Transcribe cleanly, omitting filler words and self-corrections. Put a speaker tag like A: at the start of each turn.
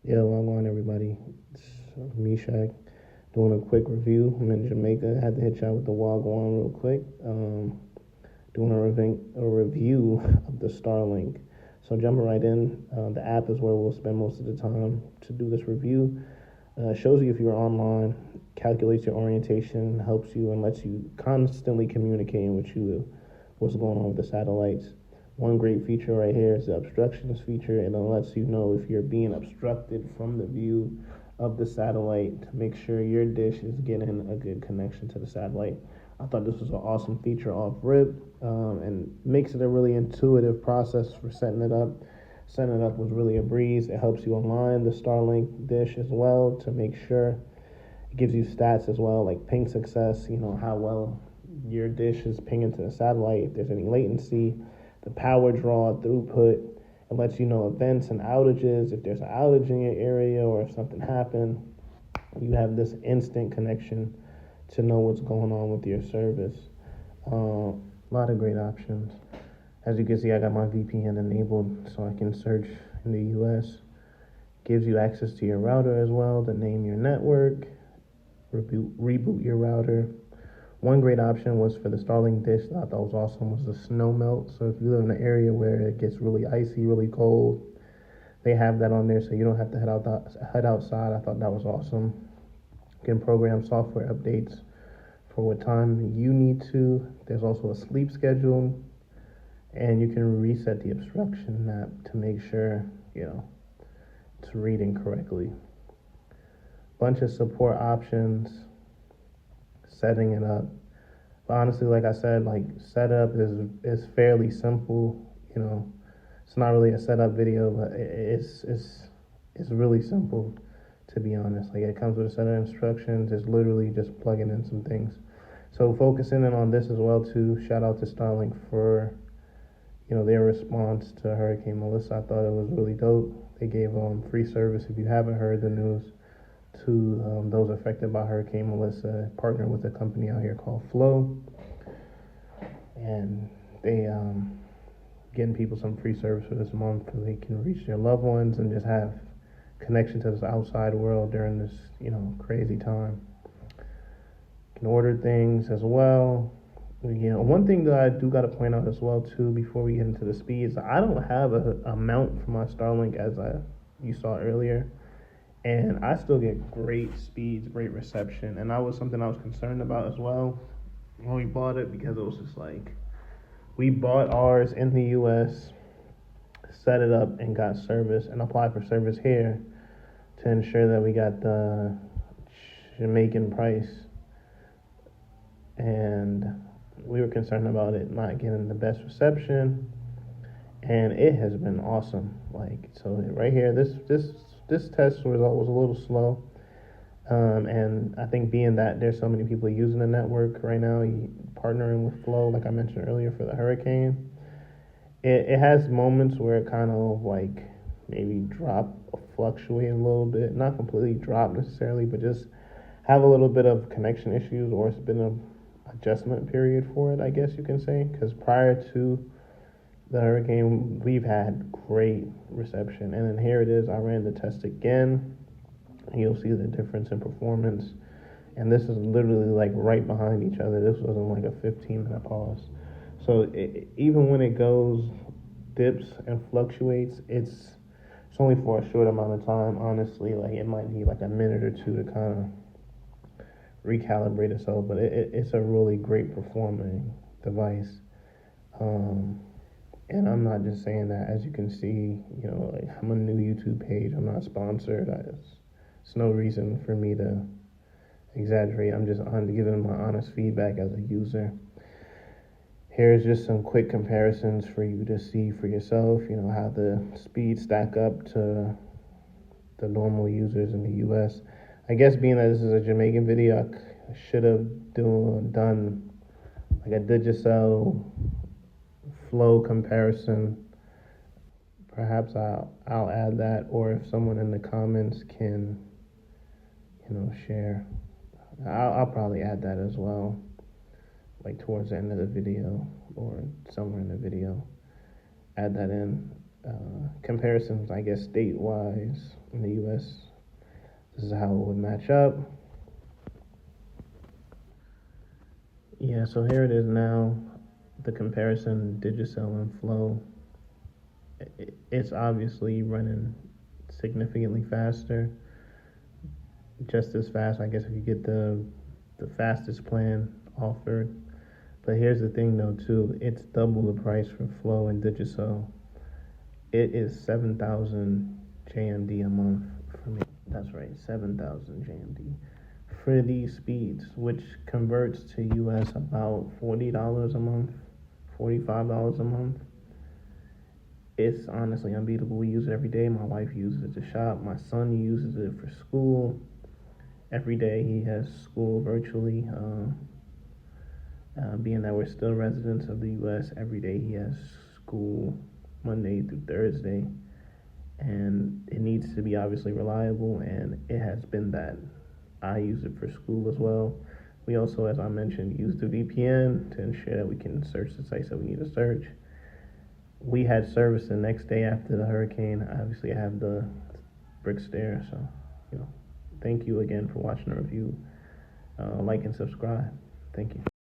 A: Yeah, well, on everybody. It's Meshach doing a quick review. I'm in Jamaica. I had to hit y'all with the Wagwan real quick. Doing a review of the Starlink. So jumping right in, the app is where we'll spend most of the time to do this review. Shows you if you're online, calculates your orientation, helps you and lets you constantly communicating with you what's going on with the satellites. One great feature right here is the obstructions feature, and it lets you know if you're being obstructed from the view of the satellite to make sure your dish is getting a good connection to the satellite. I thought this was an awesome feature off rip, and makes it a really intuitive process for setting it up. Setting it up was really a breeze. It helps you align the Starlink dish as well to make sure it gives you stats as well, like ping success, how well your dish is pinging to the satellite, if there's any latency, the power draw, throughput. It lets you know events and outages. If there's an outage in your area or if something happened, you have this instant connection to know what's going on with your service. A lot of great options. As you can see, I got my VPN enabled so I can search in the US. Gives you access to your router as well, to name your network, reboot your router. One great option was for the Starlink dish that I thought was awesome was the snow melt. So if you live in an area where it gets really icy, really cold, they have that on there so you don't have to head outside. I thought that was awesome. You can program software updates for what time you need to. There's also a sleep schedule, and you can reset the obstruction map to make sure, it's reading correctly. Bunch of support options, setting it up. But honestly, like I said, setup is fairly simple. It's not really a setup video, but it's really simple, to be honest. Like, it comes with a set of instructions. It's literally just plugging in some things. So focusing in on this as well too. Shout out to Starlink for their response to Hurricane Melissa. I thought it was really dope. They gave free service, if you haven't heard the news, to those affected by Hurricane Melissa, partnered with a company out here called Flow, and they getting people some free service for this month so they can reach their loved ones and just have connection to this outside world during this crazy time. You can order things as well. One thing that I do got to point out as well too before we get into the speeds, I don't have a mount for my Starlink as you saw earlier, and I still get great speeds, great reception, and that was something I was concerned about as well when we bought it, because it was just like, we bought ours in the US, set it up, and got service and applied for service here to ensure that we got the Jamaican price, and we were concerned about it not getting the best reception, and it has been awesome. So right here, this test result was a little slow, and I think being that there's so many people using the network right now, partnering with Flow, like I mentioned earlier, for the hurricane, it has moments where it kind of maybe fluctuate a little bit, not completely drop necessarily, but just have a little bit of connection issues, or it's been a adjustment period for it, I guess you can say, because prior to the hurricane, we've had great reception. And then here it is, I ran the test again, and you'll see the difference in performance. And this is literally right behind each other. This wasn't a 15-minute pause. So even when it goes, dips and fluctuates, it's only for a short amount of time, honestly. It might need a minute or two to kind of recalibrate itself, but it's a really great performing device. And I'm not just saying that. As you can see, I'm a new YouTube page. I'm not sponsored. It's no reason for me to exaggerate. I'm just giving my honest feedback as a user. Here's just some quick comparisons for you to see for yourself, how the speeds stack up to the normal users in the US. I guess being that this is a Jamaican video, I should have done a Digicel Flow comparison. Perhaps I'll add that, or if someone in the comments can, share, I'll probably add that as well, towards the end of the video or somewhere in the video. Add that in. comparisons, I guess, state-wise in the U.S. This is how it would match up. Yeah, so here it is now. The comparison, Digicel and Flow. It's obviously running significantly faster. Just as fast, I guess, if you get the fastest plan offered. But here's the thing, though, too. It's double the price for Flow and Digicel. It is 7,000 JMD a month for me. That's right, 7,000 JMD for these speeds, which converts to US about $40 a month, $45 a month. It's honestly unbeatable. We use it every day. My wife uses it to shop. My son uses it for school. Every day he has school virtually. Being that we're still residents of the U.S., every day he has school Monday through Thursday. And it needs to be obviously reliable, and it has been that. I use it for school as well. We also, as I mentioned, use the VPN to ensure that we can search the sites that we need to search. We had service the next day after the hurricane. Obviously, I have the bricks there, so thank you again for watching the review. Like and subscribe. Thank you.